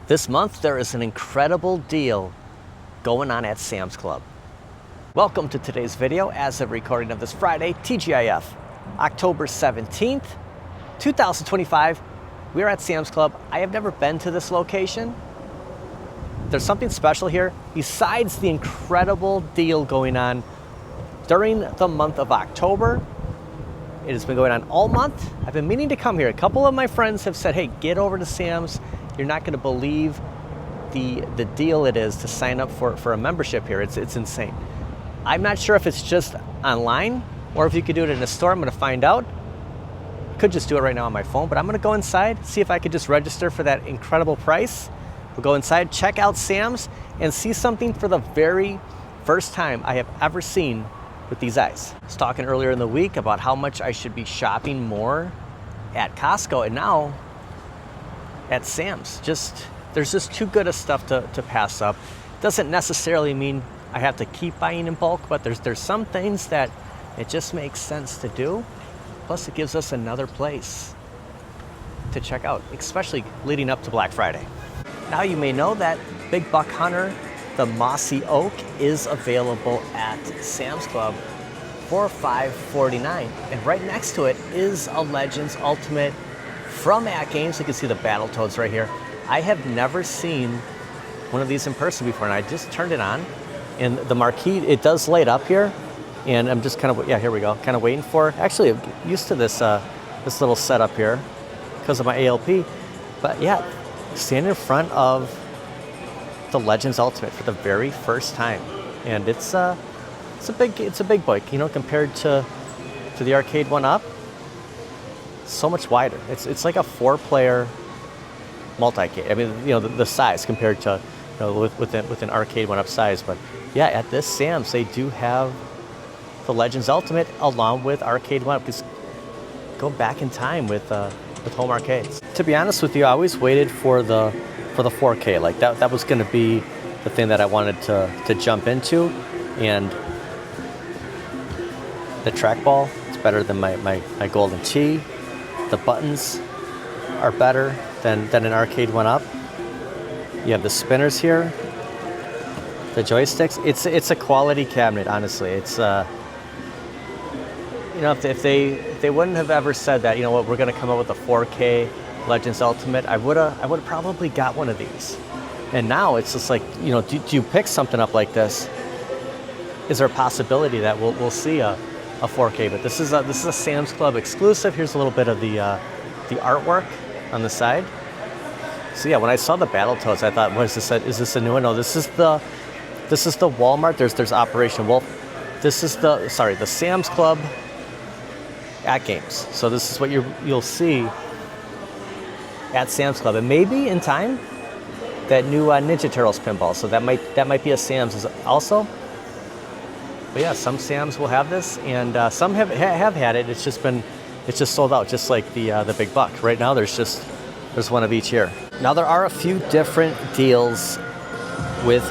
This month there is an incredible deal going on at Sam's Club. Welcome to today's video as of recording of this Friday, TGIF, October 17th, 2025. We're at Sam's Club. I have never been to this location. There's something special here besides the incredible deal going on during the month of October. It has been going on all month. I've been meaning to come here. A couple of my friends have said, hey, get over to Sam's. You're not gonna believe the deal it is to sign up for a membership here. It's insane. I'm not sure if it's just online or if you could do it in a store. I'm gonna find out. Could just do it right now on my phone, but I'm gonna go inside, see if I could just register for that incredible price. We'll go inside, check out Sam's, and see something for the very first time I have ever seen with these eyes. I was talking earlier in the week about how much I should be shopping more at Costco, and now at Sam's. There's just too good of stuff to pass up. Doesn't necessarily mean I have to keep buying in bulk, but there's some things that it just makes sense to do. Plus it gives us another place to check out, especially leading up to Black Friday. Now you may know that Big Buck Hunter, the Mossy Oak, is available at Sam's Club for $5.49. And right next to it is a Legends Ultimate from AtGames. You can see the Battletoads right here. I have never seen one of these in person before, and I just turned it on. And the marquee, it does light up here. And I'm just kind of, yeah, here we go. Kind of waiting for, actually I'm used to this little setup here because of my ALP. But yeah, standing in front of the Legends Ultimate for the very first time. And it's a big boy, you know, compared to the arcade one up. So much wider. It's like a 4-player multi-cade. I mean, you know, the size compared to, you know, with an arcade one up size. But yeah, at this Sam's they do have the Legends Ultimate along with arcade one up. Just go back in time with home arcades. To be honest with you, I always waited for the 4K. Like that was going to be the thing that I wanted to jump into, and the trackball is better than my Golden Tee. The buttons are better than an arcade one up. You have the spinners here, the joysticks. It's a quality cabinet, honestly. It's you know, if they wouldn't have ever said that, you know what, we're going to come up with a 4K Legends Ultimate, I would have probably got one of these. And now it's just like, you know, do you pick something up like this? Is there a possibility that we'll see a 4K? But this is a Sam's Club exclusive. Here's a little bit of the artwork on the side. So yeah, when I saw the Battletoads, I thought, what is this? Is this a new one? No, this is the Walmart. There's Operation Wolf. This is the Sam's Club AtGames. So this is what you'll see at Sam's Club, and maybe in time that new Ninja Turtles pinball. So that might be a Sam's also. But yeah, some Sam's will have this, and some have had it. It's just sold out, just like the Big Buck. Right now, there's one of each here. Now there are a few different deals with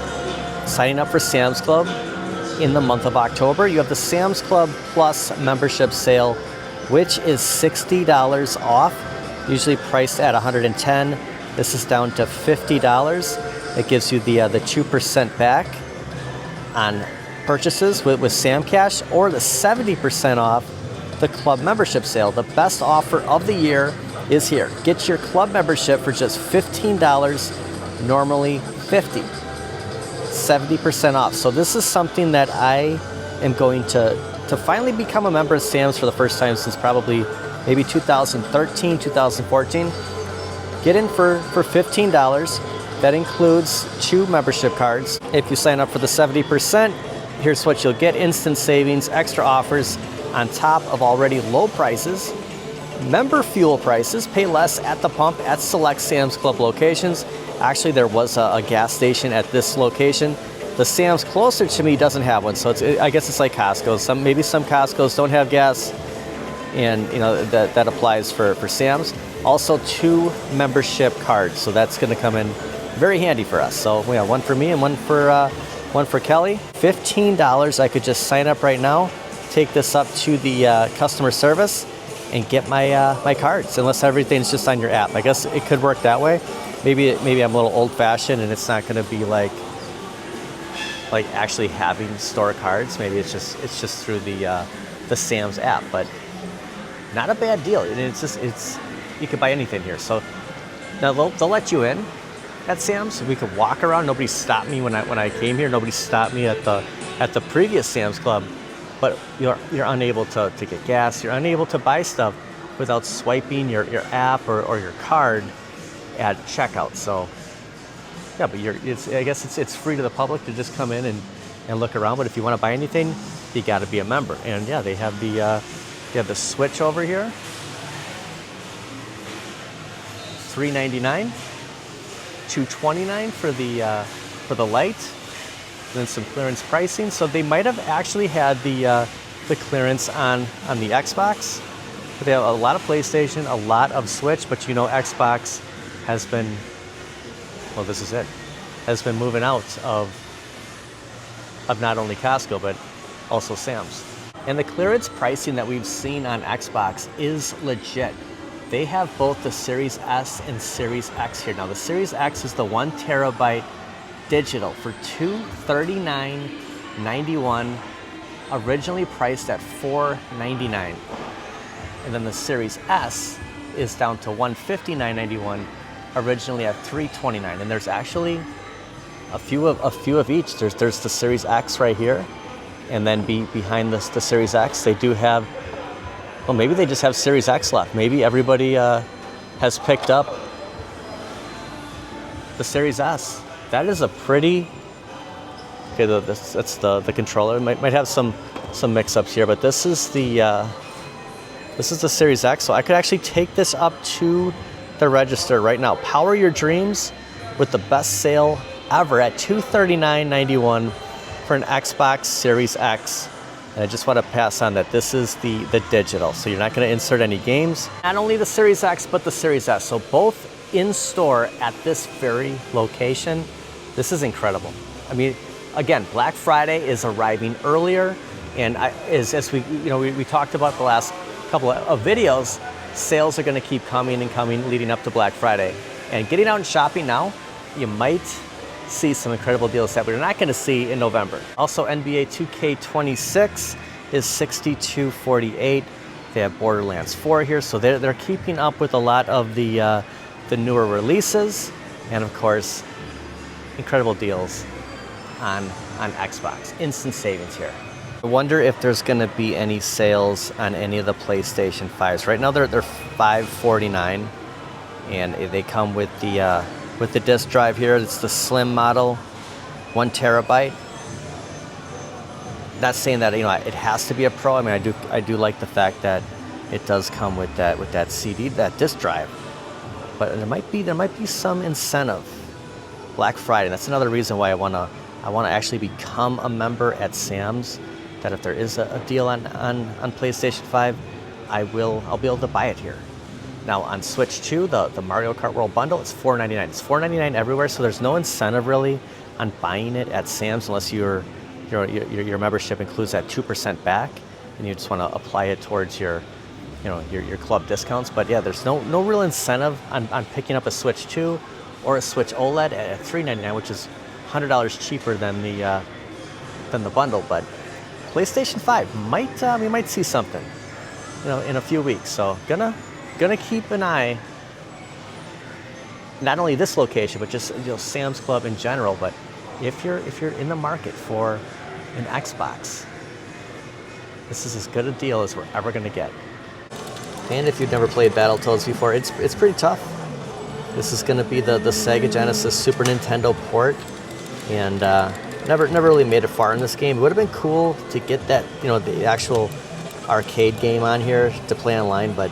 signing up for Sam's Club in the month of October. You have the Sam's Club Plus membership sale, which is $60 off, usually priced at $110. This is down to $50. It gives you the 2% back on purchases with Sam Cash, or the 70% off the club membership sale. The best offer of the year is here. Get your club membership for just $15, normally $50. 70% off. So this is something that I am going to finally become a member of Sam's for the first time since probably maybe 2013, 2014. Get in for $15. That includes 2 membership cards. If you sign up for the 70%, here's what you'll get: instant savings, extra offers on top of already low prices, member fuel prices, pay less at the pump at select Sam's Club locations. Actually, there was a gas station at this location. The Sam's closer to me doesn't have one, so I guess it's like Costco. Maybe some Costco's don't have gas, and you know that applies for Sam's. Also 2 membership cards, so that's going to come in very handy for us. So we have one for me and one for Kelly. $15. I could just sign up right now, take this up to the customer service, and get my cards. Unless everything's just on your app, I guess it could work that way. maybe I'm a little old-fashioned and it's not going to be like actually having store cards. Maybe it's just through the Sam's app, but not a bad deal. And it's you can buy anything here. So now they'll let you in at Sam's. We could walk around. Nobody stopped me when I came here. Nobody stopped me at the previous Sam's Club. But you're unable to get gas. You're unable to buy stuff without swiping your app or your card at checkout. So yeah, but I guess it's free to the public to just come in and look around. But if you want to buy anything, you got to be a member. And yeah, they have the Switch over here, $399, $229 for the Lite, and then some clearance pricing. So they might have actually had the clearance on the Xbox. But they have a lot of PlayStation, a lot of Switch, but you know Xbox has been, well, this is it, has been moving out of not only Costco, but also Sam's. And the clearance pricing that we've seen on Xbox is legit. They have both the Series S and Series X here. Now the Series X is the 1 terabyte digital for $239.91, originally priced at $499. And then the Series S is down to $159.91, originally at $329. And there's actually a few of each. There's the Series X right here, and then behind the Series X, they do have, well, maybe they just have Series X left. Maybe everybody has picked up the Series S. That is a pretty, okay, that's the controller. Might have some mix-ups here, but this is the Series X. So I could actually take this up to the register right now. Power your dreams with the best sale ever at $239.91 for an Xbox Series X. And I just want to pass on that this is the digital, so you're not going to insert any games. Not only the Series X, but the Series S. So both in store at this very location. This is incredible. I mean, again, Black Friday is arriving earlier, and as we talked about the last couple of videos, sales are going to keep coming and coming leading up to Black Friday. And getting out and shopping now, you might see some incredible deals that we're not going to see in November. Also, NBA 2K26 is $62.48. They have Borderlands 4 here, so they're keeping up with a lot of the newer releases, and of course, incredible deals on Xbox. Instant savings here. I wonder if there's going to be any sales on any of the PlayStation 5s. Right now they're $549, and they come with the disk drive here. It's the slim model, 1 terabyte. Not saying that it has to be a Pro. I mean, I do like the fact that it does come with that CD, that disk drive. But there might be some incentive. Black Friday. That's another reason why I wanna actually become a member at Sam's. That if there is a deal on PlayStation 5, I'll be able to buy it here. Now on Switch 2, the Mario Kart World Bundle, it's $4.99. It's $4.99 everywhere, so there's no incentive really on buying it at Sam's unless your membership includes that 2% back, and you just want to apply it towards your club discounts. But yeah, there's no real incentive on picking up a Switch 2 or a Switch OLED at $3.99, which is $100 cheaper than the bundle. But PlayStation 5 we might see something in a few weeks. So gonna keep an eye, not only this location, but just Sam's Club in general. But if you're in the market for an Xbox, this is as good a deal as we're ever gonna get. And if you've never played Battletoads before, it's pretty tough. This is gonna be the Sega Genesis Super Nintendo port, and never really made it far in this game. It would have been cool to get that the actual arcade game on here to play online, but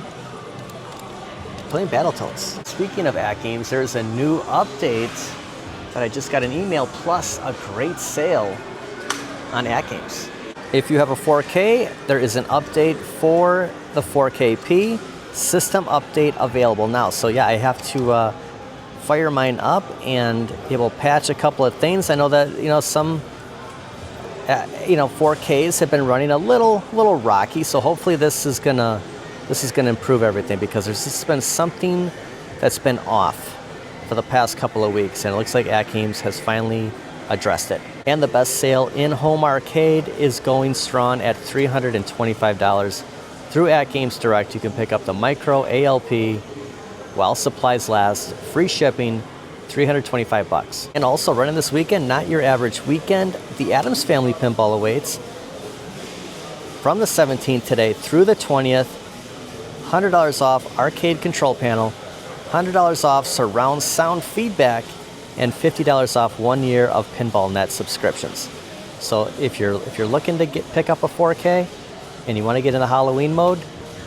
playing Battletoads. Speaking of AtGames, there's a new update that I just got an email, plus a great sale on AtGames. If you have a 4K, there is an update for the 4KP. System update available now. So yeah, I have to fire mine up and it will patch a couple of things. I know that some 4Ks have been running a little rocky, so hopefully this is gonna improve everything, because there's just been something that's been off for the past couple of weeks, and it looks like AtGames has finally addressed it. And the best sale in home arcade is going strong at $325. Through AtGames Direct, you can pick up the Micro ALP while supplies last, free shipping, $325. And also running this weekend, not your average weekend, the Addams Family Pinball awaits from the 17th today through the 20th. $100 off arcade control panel, $100 off surround sound feedback, and $50 off 1 year of Pinball Net subscriptions. So if you're looking to pick up a 4K and you want to get in the Halloween mode,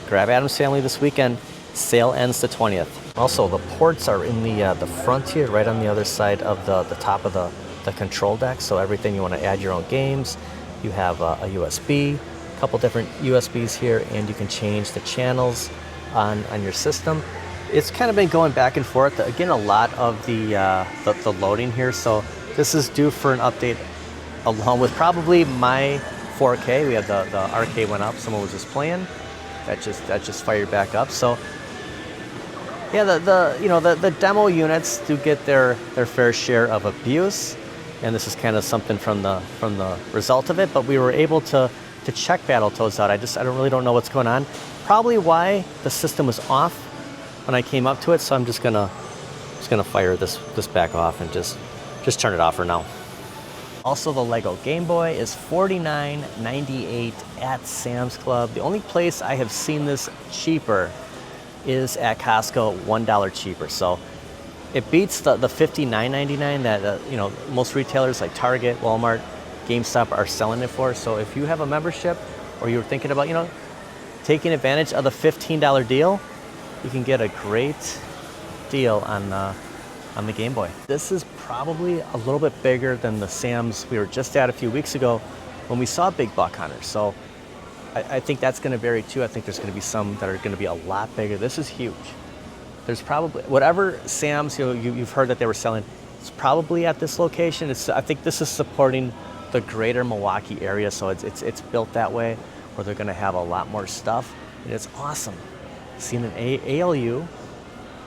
grab Addams Family this weekend. Sale ends the 20th. Also, the ports are in the front here, right on the other side of the top of the control deck. So everything you want to add your own games, you have a USB, a couple different USBs here, and you can change the channels on your system. It's kind of been going back and forth. Again, a lot of the loading here. So this is due for an update along with probably my 4K. We have the arcade went up. Someone was just playing. That just fired back up. So yeah, the demo units do get their fair share of abuse, and this is kind of something from the result of it. But we were able to check Battletoads out. I really don't know what's going on. Probably why the system was off when I came up to it. So I'm just gonna fire this back off and just turn it off for now. Also, the Lego Game Boy is $49.98 at Sam's Club. The only place I have seen this cheaper is at Costco, $1 cheaper. So it beats the $59.99 that most retailers like Target, Walmart, GameStop are selling it for. So if you have a membership or you're thinking about taking advantage of the $15 deal, you can get a great deal on the Game Boy. This is probably a little bit bigger than the Sam's we were just at a few weeks ago when we saw Big Buck Hunters. So I think that's going to vary too. I think there's going to be some that are going to be a lot bigger. This is huge. There's probably whatever Sam's you've heard that they were selling. It's probably at this location. I think this is supporting the greater Milwaukee area, so it's built that way where they're going to have a lot more stuff, and it's awesome. Seeing an ALU,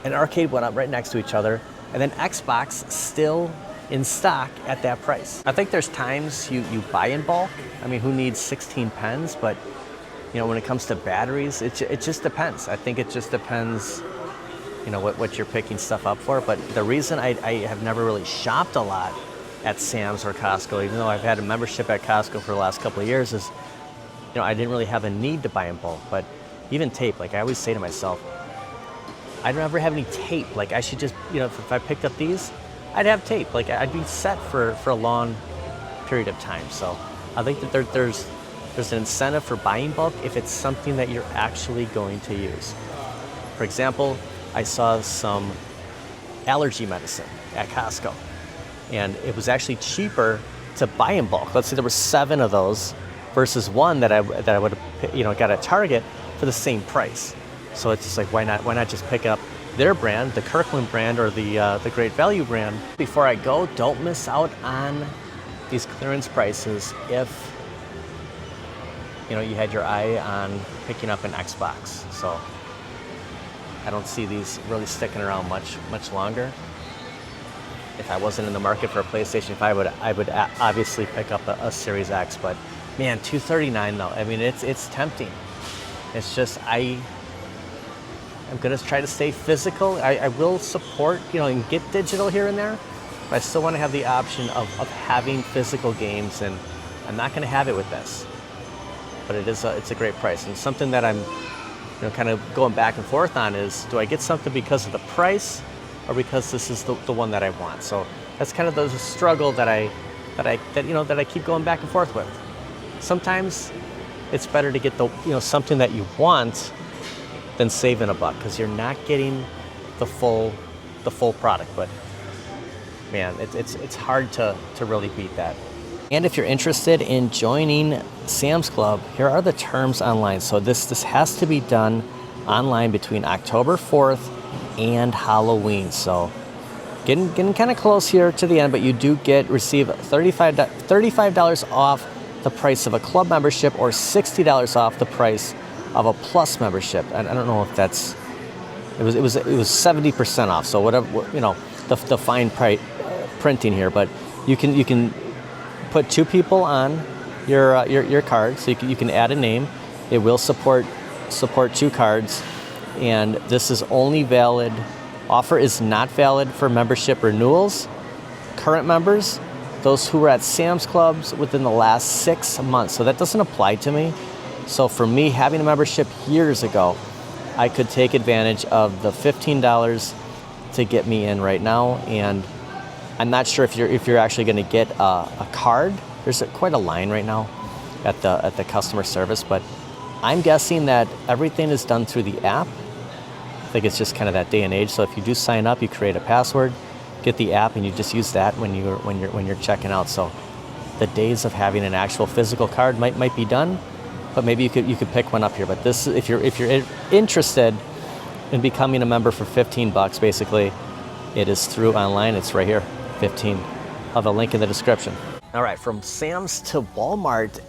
an arcade went up right next to each other, and then Xbox still in stock at that price. I think there's times you buy in bulk. I mean, who needs 16 pens? But when it comes to batteries, it just depends. I think it just depends, what you're picking stuff up for. But the reason I have never really shopped a lot at Sam's or Costco, even though I've had a membership at Costco for the last couple of years, is I didn't really have a need to buy in bulk. But even tape, like I always say to myself, I don't ever have any tape. Like I should just, if I picked up these, I'd have tape. Like I'd be set for a long period of time. So I think that there's an incentive for buying bulk if it's something that you're actually going to use. For example, I saw some allergy medicine at Costco, and it was actually cheaper to buy in bulk. Let's say there were 7 of those versus one that I would have got at Target for the same price. So it's just like, why not just pick up their brand, the Kirkland brand or the Great Value brand. Before I go, don't miss out on these clearance prices if you had your eye on picking up an Xbox. So I don't see these really sticking around much longer. If I wasn't in the market for a PlayStation 5, I would obviously pick up a Series X. But man, $239 though. I mean, it's tempting. It's just I'm gonna try to stay physical. I will support, and get digital here and there, but I still want to have the option of having physical games, and I'm not gonna have it with this. But it's a great price, and something that I'm kind of going back and forth on is, do I get something because of the price or because this is the one that I want? So that's kind of the struggle that I keep going back and forth with. Sometimes it's better to get something that you want than saving a buck, because you're not getting the full product. But man, it's hard to really beat that. And if you're interested in joining Sam's Club, here are the terms online. So this has to be done online between October 4th and Halloween. So getting kind of close here to the end, but you do receive $35 off the price of a club membership, or $60 off the price of a plus membership. And I don't know if it was 70% off. So whatever, the fine printing here, but you can put 2 people on your card, so you can add a name. It will support 2 cards, and this is only valid. Offer is not valid for membership renewals. Current members, those who were at Sam's Clubs within the last 6 months. So that doesn't apply to me. So for me, having a membership years ago, I could take advantage of the $15 to get me in right now. And I'm not sure if you're actually going to get a card. There's quite a line right now at the customer service, but I'm guessing that everything is done through the app. I think it's just kind of that day and age. So if you do sign up, you create a password, get the app, and you just use that when you're checking out. So the days of having an actual physical card might be done, but maybe you could pick one up here. But this, if you're interested in becoming a member for $15, basically, it is through online. It's right here, 15. I'll have a link in the description. All right, from Sam's to Walmart,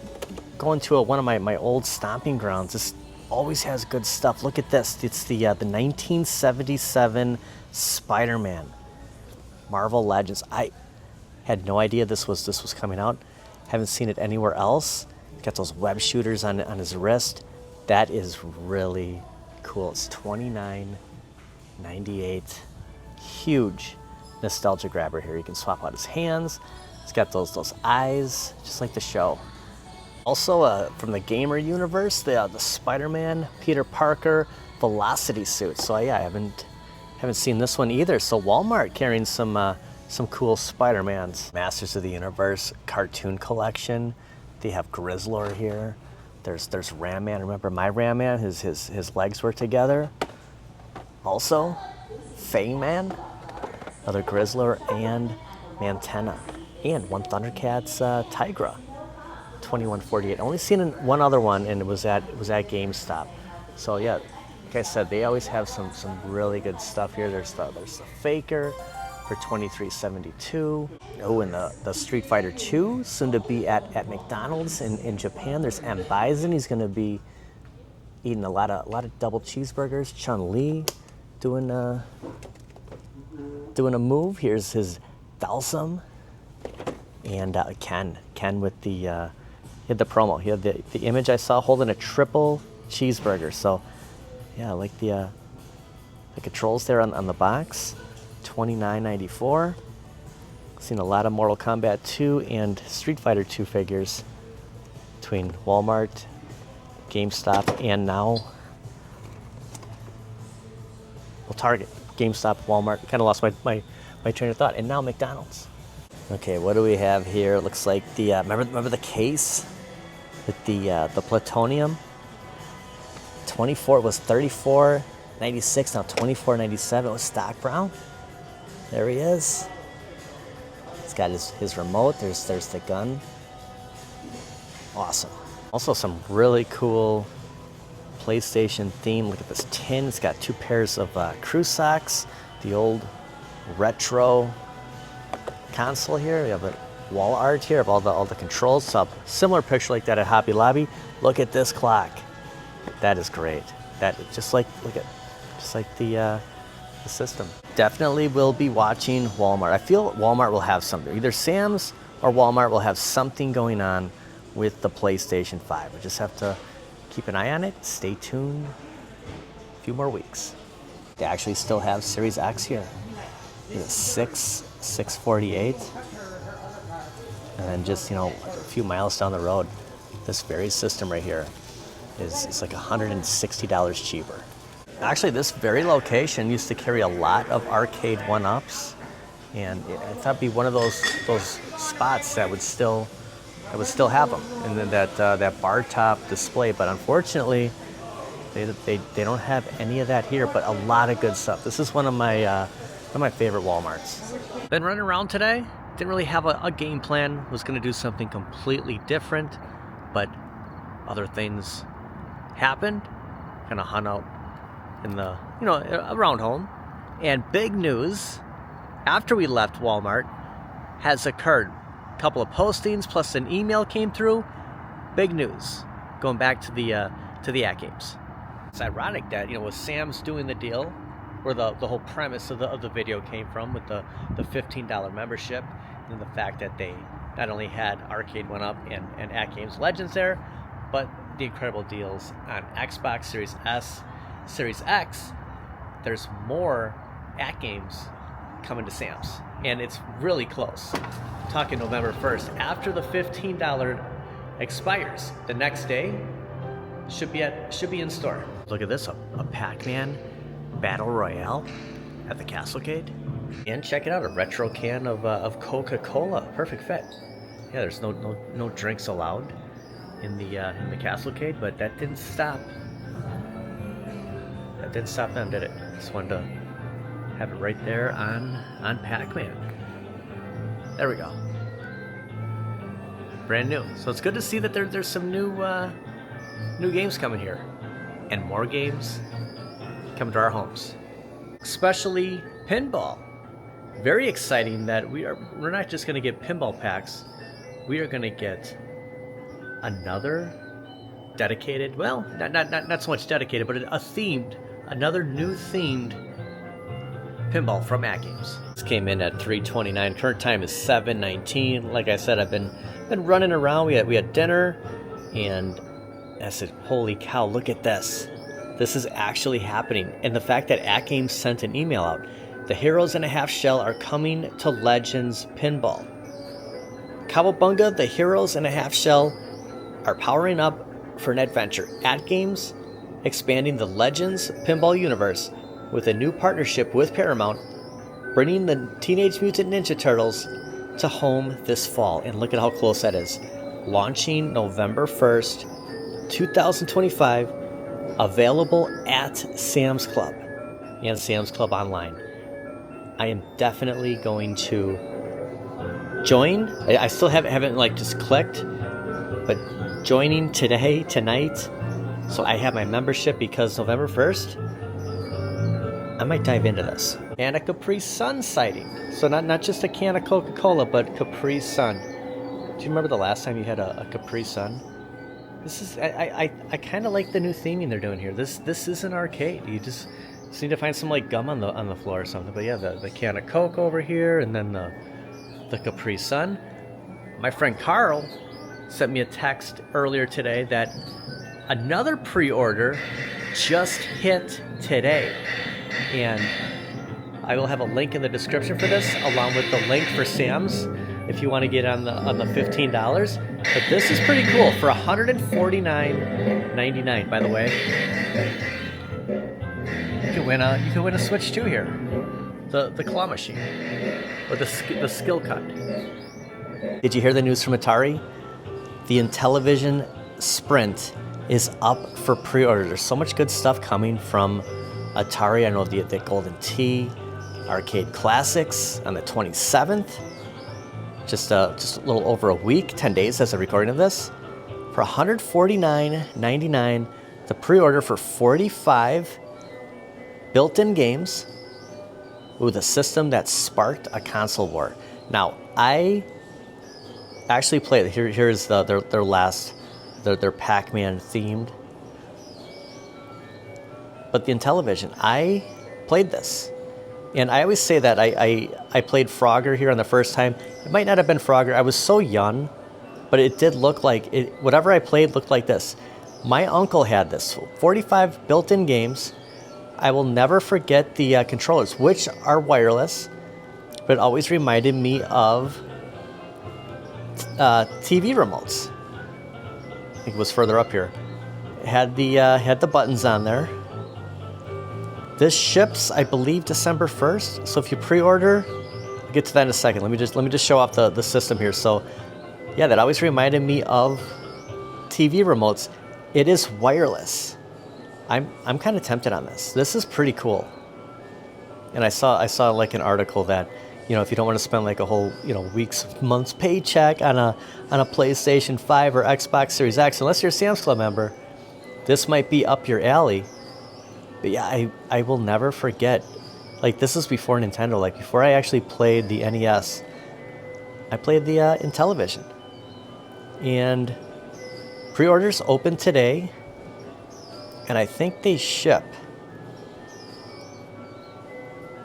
going to one of my old stomping grounds. This always has good stuff. Look at this. It's the 1977 Spider-Man Marvel Legends. I had no idea this was coming out. Haven't seen it anywhere else. Got those web shooters on his wrist. That is really cool. It's $29.98. Huge nostalgia grabber here. You can swap out his hands. It's got those eyes, just like the show. Also, from the gamer universe, the Spider-Man Peter Parker Velocity suit. So yeah, I haven't seen this one either. So Walmart carrying some cool Spider-Mans. Masters of the Universe cartoon collection. They have Grizzlor here. There's Ram Man. Remember my Ram Man? His legs were together. Also, Fang Man, another Grizzlor, and Mantenna, and one Thundercats Tigra. $21.48. Only seen one other one, and it was at GameStop. So yeah, like I said, they always have some really good stuff here. There's the Faker for $23.72. Oh, and the Street Fighter 2, soon to be at McDonald's in Japan. There's M. Bison. He's going to be eating a lot of double cheeseburgers. Chun-Li doing a move. Here's his Dalsum, and Ken with the. He had the promo. He had the image I saw holding a triple cheeseburger. So, yeah, I like the controls there on the box. $29.94. Seen a lot of Mortal Kombat 2 and Street Fighter 2 figures between Walmart, GameStop, and now Target. GameStop, Walmart. Kind of lost my train of thought. And now McDonald's. Okay, what do we have here? It looks like the remember the case with the plutonium. 24 was $34.96, now $24.97 with Stock Brown. There he is. He's got his remote. There's the gun. Awesome. Also some really cool PlayStation theme. Look at this tin. It's got 2 pairs of crew socks. The old retro console here. We have a wall art here of all the controls. So similar picture like that at Hobby Lobby. Look at this clock. That is great. That just like the system. Definitely will be watching Walmart. I feel Walmart will have something. Either Sam's or Walmart will have something going on with the PlayStation 5. We just have to keep an eye on it. Stay tuned. A few more weeks. They actually still have Series X here. It's $648. And then just, a few miles down the road, this very system right here is like $160 cheaper. Actually, this very location used to carry a lot of arcade 1-ups, and I thought it'd be one of those spots that would still have them, and then that bar top display. But unfortunately, they don't have any of that here. But a lot of good stuff. This is one of my favorite Walmarts. Been running around today. Didn't really have a game plan. Was going to do something completely different, but other things happened. Kind of hung out in the, around home. And big news, after we left Walmart, has occurred. A couple of postings plus an email came through. Big news, going back to the AtGames. It's ironic that, with Sam's doing the deal where the whole premise of the video came from, with the $15 membership, and the fact that they not only had Arcade 1-Up and AtGames Legends there, but the incredible deals on Xbox Series S, Series X. There's more AtGames coming to Sam's, and it's really close. I'm talking November 1st. After the $15 expires, the next day should be in store. Look at this, a Pac-Man Battle Royale at the Castlecade. And check it out, a retro can of Coca-Cola. Perfect fit. Yeah, there's no drinks allowed in the Castlecade, but that didn't stop. That didn't stop them, did it? Just wanted to have it right there on Pac-Man. There we go. Brand new. So it's good to see that there's some new games coming here, and more games coming to our homes, especially pinball. Very exciting that we're not just going to get pinball packs. We are going to get another dedicated, well, not so much dedicated, but another new themed pinball from AtGames. This came in at $3.29. Current time is $7.19. Like I said, I've been running around. We had dinner, and I said, holy cow, look at this. This is actually happening. And the fact that AtGames sent an email out, the Heroes in a Half Shell are coming to Legends Pinball. Cowabunga, the Heroes in a Half Shell are powering up for an adventure. AtGames expanding the Legends Pinball universe with a new partnership with Paramount, bringing the Teenage Mutant Ninja Turtles to home this fall. And look at how close that is. Launching November 1st, 2025, available at Sam's Club and Sam's Club Online. I am definitely going to join. I still haven't like just clicked, but joining tonight. So I have my membership, because November 1st, I might dive into this. And a Capri Sun sighting. So not just a can of Coca-Cola, but Capri Sun. Do you remember the last time you had a Capri Sun? This is I kind of like the new theming they're doing here. This is an arcade. You just need to find some like gum on the floor or something. But yeah, the can of Coke over here, and then the Capri Sun. My friend Carl sent me a text earlier today that another pre-order just hit today, and I will have a link in the description for this, along with the link for Sam's if you want to get on the $15. But this is pretty cool for $149.99. By the way, you can win a Switch 2 here, the claw machine, or the skill cut. Did you hear the news from Atari? The Intellivision Sprint is up for pre-order. There's so much good stuff coming from Atari. I know the Golden Tee Arcade Classics on the 27th. Just a little over a week, 10 days as a recording of this. For $149.99, the pre-order for 45 built-in games with a system that sparked a console war. Now, I actually played. Here's their Pac-Man themed. But the Intellivision, I played this. And I always say that I played Frogger here on the first time. It might not have been Frogger. I was so young, but it did look like it. Whatever I played looked like this. My uncle had this. 45 built-in games. I will never forget the controllers, which are wireless, but it always reminded me of TV remotes. I think it was further up here. It had the buttons on there. This ships, I believe, December 1st. So if you pre-order, I'll get to that in a second. Let me just show off the system here. So yeah, that always reminded me of TV remotes. It is wireless. I'm kind of tempted on this. This is pretty cool. And I saw like an article that, if you don't want to spend like a whole, week's, month's paycheck on a PlayStation 5 or Xbox Series X, unless you're a Sam's Club member, this might be up your alley. But yeah, I will never forget. Like, this is before Nintendo. Like, before I actually played the NES, I played the Intellivision. And pre-orders open today, and I think they ship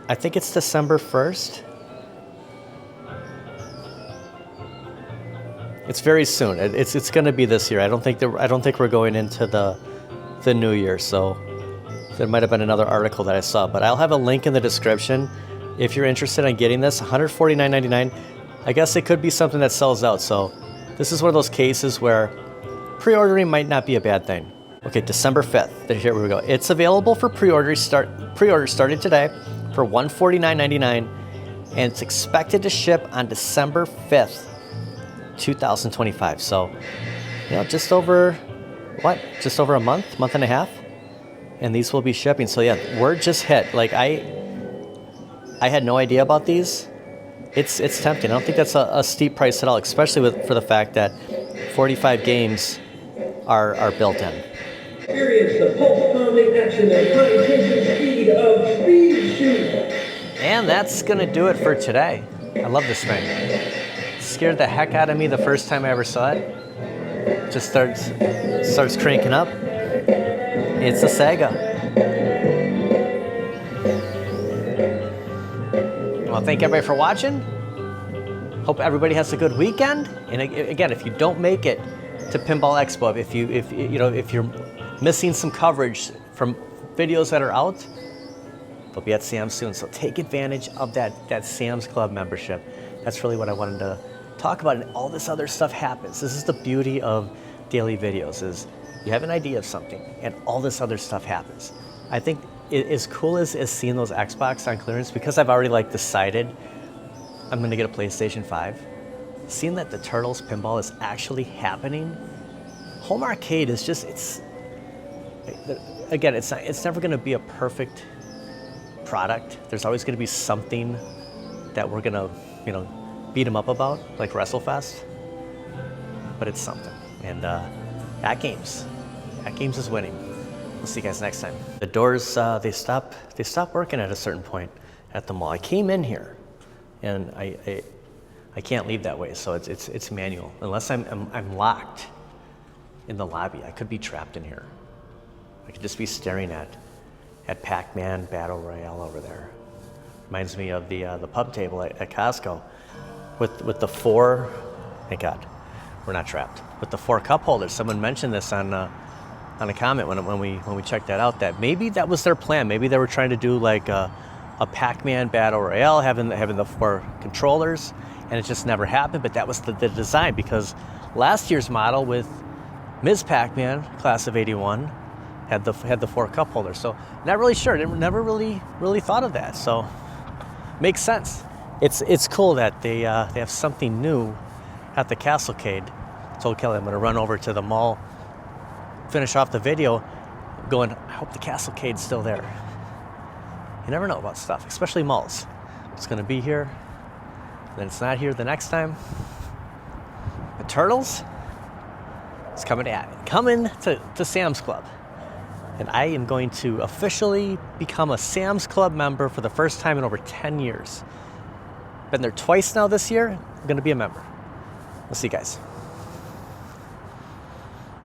I think it's December 1st. It's very soon. It's going to be this year. I don't think we're going into the new year. So there might have been another article that I saw, but I'll have a link in the description if you're interested in getting this. $149.99. I guess it could be something that sells out. So this is one of those cases where pre-ordering might not be a bad thing. Okay, December 5th. Here we go. It's available for pre-order starting today for $149.99, and it's expected to ship on December 5th, 2025. So, just over a month and a half, and these will be shipping. So yeah, word just hit. Like I had no idea about these. It's tempting. I don't think that's a steep price at all, especially for the fact that 45 games are built in. Experience the pulse-pounding action and high-tension speed of Speed Shoot. And that's gonna do it for today. I love this thing. It scared the heck out of me the first time I ever saw it. Just starts cranking up. It's a Sega. Well, thank everybody for watching. Hope everybody has a good weekend. And again, if you don't make it to Pinball Expo, if you're missing some coverage from videos that are out, they'll be at Sam's soon. So take advantage of that Sam's Club membership. That's really what I wanted to talk about, and all this other stuff happens. This is the beauty of daily videos, is you have an idea of something and all this other stuff happens. I think as cool as seeing those Xbox on clearance, because I've already decided I'm gonna get a PlayStation 5, seeing that the Turtles Pinball is actually happening, home arcade is just, it's never gonna be a perfect product. There's always gonna be something that we're gonna, beat them up about, like WrestleFest, but it's something. And AtGames is winning. We'll see you guys next time. The doors, they stop working at a certain point at the mall. I came in here, and I can't leave that way, so it's manual. Unless I'm locked in the lobby, I could be trapped in here. I could just be staring at Pac-Man Battle Royale over there. Reminds me of the pub table at Costco with the four. Thank God, we're not trapped. With the 4 cup holders. Someone mentioned this on a comment when we checked that out, that maybe that was their plan. Maybe they were trying to do like a Pac-Man Battle Royale, having the 4 controllers, and it just never happened. But that was the design, because last year's model with Ms. Pac-Man, class of '81, had the 4 cup holders. So not really sure. Never really thought of that. So makes sense. It's cool that they have something new at the Castlecade. I told Kelly I'm going to run over to the mall, finish off the video, going, I hope the Castlecade's still there. You never know about stuff, especially malls. It's going to be here, then it's not here the next time. The Turtles is coming to Sam's Club. And I am going to officially become a Sam's Club member for the first time in over 10 years. Been there twice now this year. I'm going to be a member. We'll see you guys.